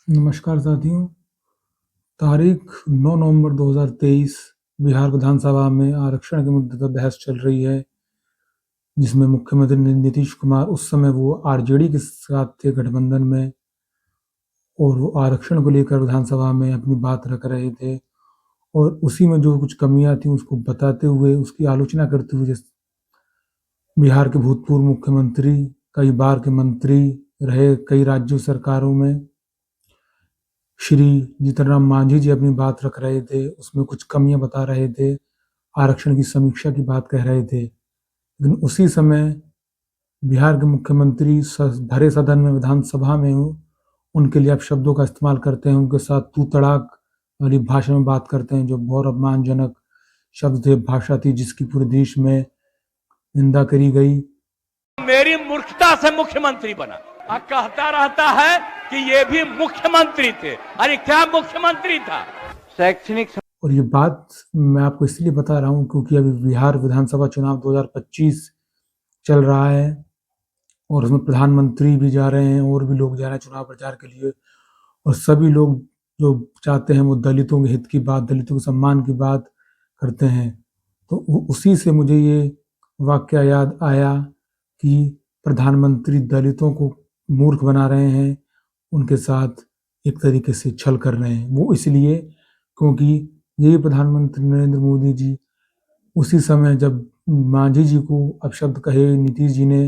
नमस्कार साथियों, तारीख 9 नवंबर 2023 बिहार विधानसभा में आरक्षण के मुद्दे पर बहस चल रही है, जिसमें मुख्यमंत्री नीतीश कुमार उस समय वो आरजेडी के साथ थे गठबंधन में और वो आरक्षण को लेकर विधानसभा में अपनी बात रख रहे थे और उसी में जो कुछ कमियां थी उसको बताते हुए, उसकी आलोचना करते हुए बिहार के भूतपूर्व मुख्यमंत्री, कई बार के मंत्री रहे कई राज्यों सरकारों में, श्री जीतन राम मांझी जी अपनी बात रख रहे थे, उसमें कुछ कमियां बता रहे थे, आरक्षण की समीक्षा की बात कह रहे थे। लेकिन उसी समय बिहार के मुख्यमंत्री भरे सदन में, विधानसभा में उनके लिए अपशब्दों का इस्तेमाल करते हैं, उनके साथ तू तड़ाक वाली भाषा में बात करते हैं, जो बहुत अपमानजनक शब्द थे, भाषा थी, जिसकी पूरे देश में निंदा करी गई। मेरी मूर्खता से मुख्यमंत्री बना और कहता रहता है कि ये भी मुख्यमंत्री थे। अरे क्या मुख्यमंत्री था? शैक्षणिक। और ये बात मैं आपको इसलिए बता रहा हूं क्योंकि अभी बिहार विधानसभा चुनाव 2025 चल रहा है और उसमें प्रधानमंत्री भी जा रहे हैं और भी लोग जा रहे हैं चुनाव प्रचार के लिए, और सभी लोग जो चाहते हैं वो दलितों के हित की बात, दलितों के सम्मान की बात करते हैं। तो उसी से मुझे ये वाक्य याद आया कि प्रधानमंत्री दलितों को मूर्ख बना रहे हैं, उनके साथ एक तरीके से छल कर रहे हैं। वो इसलिए क्योंकि यही प्रधानमंत्री नरेंद्र मोदी जी उसी समय जब मांझी जी को अपशब्द कहे नीतीश जी ने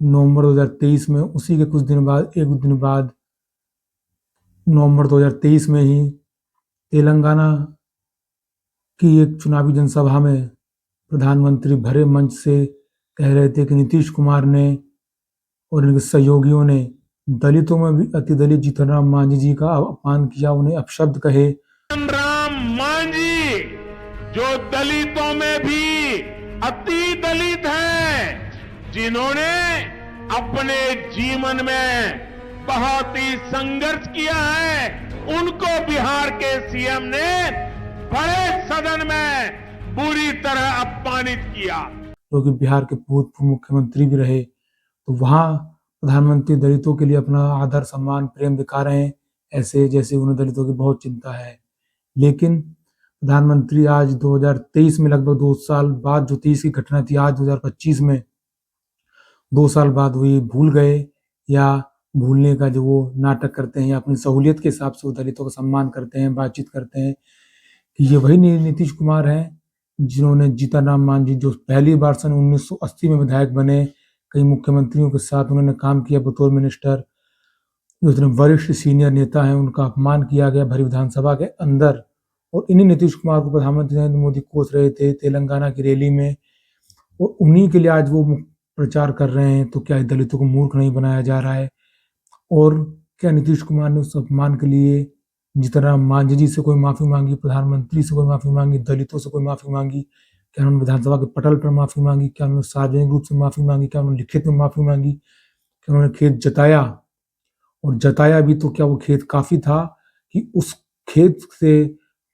नवंबर 2023 में, उसी के कुछ दिन बाद, एक दिन बाद नवंबर 2023 में ही तेलंगाना की एक चुनावी जनसभा में प्रधानमंत्री भरे मंच से कह रहे थे कि नीतीश कुमार ने और इनके सहयोगियों ने दलितों में भी अति दलित जीतन राम मांझी जी का अपमान किया, उन्हें अपशब्द कहे। राम मांझी जो दलितों में भी अति दलित हैं, जिन्होंने अपने जीवन में बहुत ही संघर्ष किया है, उनको बिहार के सीएम ने बड़े सदन में बुरी तरह अपमानित किया। क्योंकि बिहार के भूतपूर्व मुख्यमंत्री भी रहे, तो वहां प्रधानमंत्री दलितों के लिए अपना आदर, सम्मान, प्रेम दिखा रहे हैं, ऐसे जैसे उन्हें दलितों की बहुत चिंता है। लेकिन प्रधानमंत्री आज 2023 में, लगभग 2 साल बाद, जो 30 की घटना थी, आज 2025 में 2 साल बाद वो ये भूल गए, या भूलने का जो वो नाटक करते हैं, या अपनी सहूलियत के हिसाब से वो दलितों का सम्मान करते हैं, बातचीत करते हैं कि ये वही नीतीश कुमार हैं जिन्होंने जीतन राम मांझी, जो पहली बार सन 1980 में विधायक बने, कई मुख्यमंत्रियों के साथ उन्होंने काम किया बतौर मिनिस्टर, जो इतने वरिष्ठ सीनियर नेता हैं, उनका अपमान किया गया भरी विधानसभा के अंदर। और इन्हीं नीतीश कुमार को प्रधानमंत्री नरेंद्र मोदी कोस रहे थे तेलंगाना की रैली में, और उन्हीं के लिए आज वो प्रचार कर रहे हैं। तो क्या दलितों को मूर्ख नहीं बनाया जा रहा है? और क्या नीतीश कुमार ने उस अपमान के लिए जीतन राम मांझी जी से कोई माफी मांगी, प्रधानमंत्री से कोई माफी मांगी, दलितों से कोई माफी मांगी? क्या उन्होंने विधानसभा के पटल पर माफी मांगी? क्या उन्होंने सार्वजनिक रूप से माफी मांगी? क्या उन्होंने लिखित में माफी मांगी? क्या उन्होंने खेद जताया? और जताया भी तो क्या वो खेद काफी था कि उस खेद से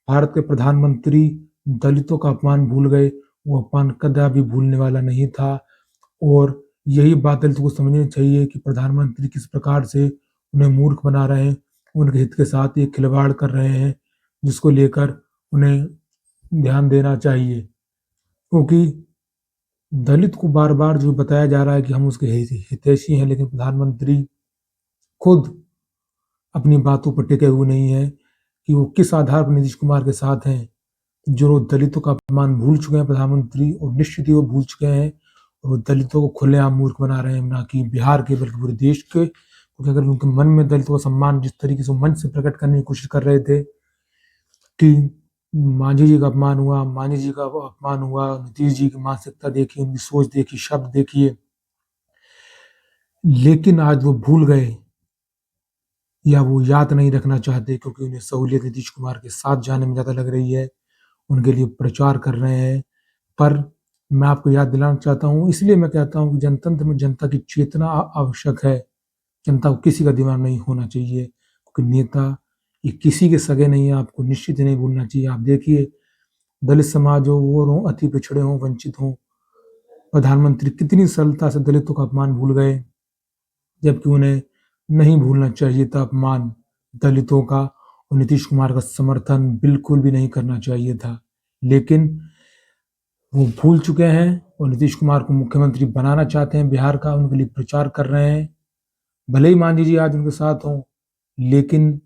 भारत के प्रधानमंत्री दलितों का अपमान भूल गए? वो अपमान कदापि भूलने वाला नहीं था। और यही बात दलितों को समझनी चाहिए कि प्रधानमंत्री किस प्रकार से उन्हें मूर्ख बना रहे हैं, उनके हित के साथ ये खिलवाड़ कर रहे हैं, जिसको लेकर उन्हें ध्यान देना चाहिए। क्योंकि दलित को बार बार जो बताया जा रहा है कि हम उसके हितैषी हैं, लेकिन प्रधानमंत्री खुद अपनी बातों पर टिके हुए नहीं है कि वो किस आधार पर नीतीश कुमार के साथ हैं। जो दलितों का अपमान भूल चुके हैं प्रधानमंत्री, और निश्चित ही वो भूल चुके हैं, और वो दलितों को खुलेआम मूर्ख बना रहे हैं, ना कि बिहार के बल्कि पूरे देश के। क्योंकि अगर उनके मन में दलितों का सम्मान जिस तरीके से मंच से प्रकट करने की कोशिश कर रहे थे कि मांझी जी का अपमान हुआ, मांझी जी का अपमान हुआ, नीतीश जी की मानसिकता देखिए, उनकी सोच देखिए, शब्द देखिए, लेकिन आज वो भूल गए या वो याद नहीं रखना चाहते क्योंकि उन्हें सहूलियत नीतीश कुमार के साथ जाने में ज़्यादा लग रही है, उनके लिए प्रचार कर रहे हैं। पर मैं आपको याद दिलाना चाहता हूँ, इसलिए मैं कहता हूँ कि जनतंत्र में जनता की चेतना आवश्यक है। जनता को किसी का दीवाना नहीं होना चाहिए, क्योंकि नेता ये किसी के सगे नहीं है, आपको निश्चित ही नहीं भूलना चाहिए। आप देखिए, दलित समाज हो, वो हों, अति पिछड़े हों, वंचित हों, प्रधानमंत्री कितनी सरलता से दलितों का अपमान भूल गए, जबकि उन्हें नहीं भूलना चाहिए था अपमान। दलितों का और नीतीश कुमार का समर्थन बिल्कुल भी नहीं करना चाहिए था। लेकिन वो भूल चुके हैं और नीतीश कुमार को मुख्यमंत्री बनाना चाहते हैं बिहार का, उनके लिए प्रचार कर रहे हैं। भले ही मान लीजिए आज उनके साथ हों, लेकिन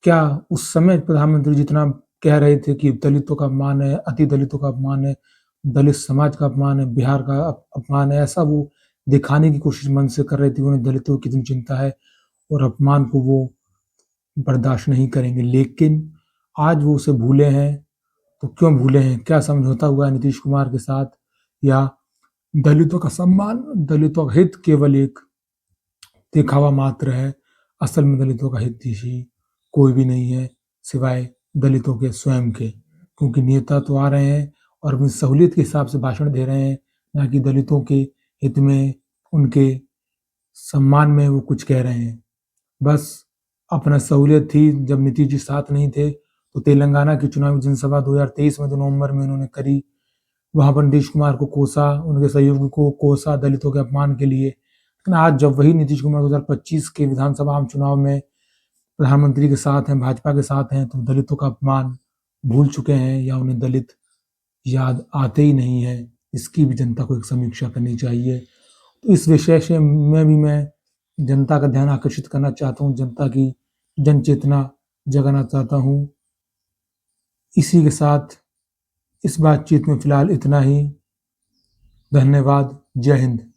क्या उस समय प्रधानमंत्री जितना कह रहे थे कि दलितों का अपमान है, अति दलितों का अपमान है, दलित समाज का अपमान है, बिहार का अपमान है, ऐसा वो दिखाने की कोशिश मन से कर रहे थे, उन्हें दलितों की कितनी चिंता है और अपमान को वो बर्दाश्त नहीं करेंगे। लेकिन आज वो उसे भूले हैं, तो क्यों भूले हैं? क्या समझौता हुआ है नीतीश कुमार के साथ, या दलितों का सम्मान, दलितों का हित केवल एक दिखावा मात्र है? असल में दलितों का हित ही कोई भी नहीं है सिवाय दलितों के स्वयं के, क्योंकि नेता तो आ रहे हैं और अपनी सहूलियत के हिसाब से भाषण दे रहे हैं, ना कि दलितों के हित में, उनके सम्मान में वो कुछ कह रहे हैं। बस अपना सहूलियत थी, जब नीतीश जी साथ नहीं थे तो तेलंगाना की चुनावी जनसभा 2023 में जो नवंबर में उन्होंने करी, वहाँ पर नीतीश कुमार को कोसा, उनके सहयोगी को कोसा दलितों के अपमान के लिए। लेकिन आज जब वही नीतीश कुमार 2025 के विधानसभा आम चुनाव में प्रधानमंत्री के साथ हैं, भाजपा के साथ हैं, तो दलितों का अपमान भूल चुके हैं या उन्हें दलित याद आते ही नहीं है। इसकी भी जनता को एक समीक्षा करनी चाहिए। तो इस विषय से मैं जनता का ध्यान आकर्षित करना चाहता हूँ, जनता की जन चेतना जगाना चाहता हूँ। इसी के साथ इस बातचीत में फिलहाल इतना ही। धन्यवाद। जय हिंद।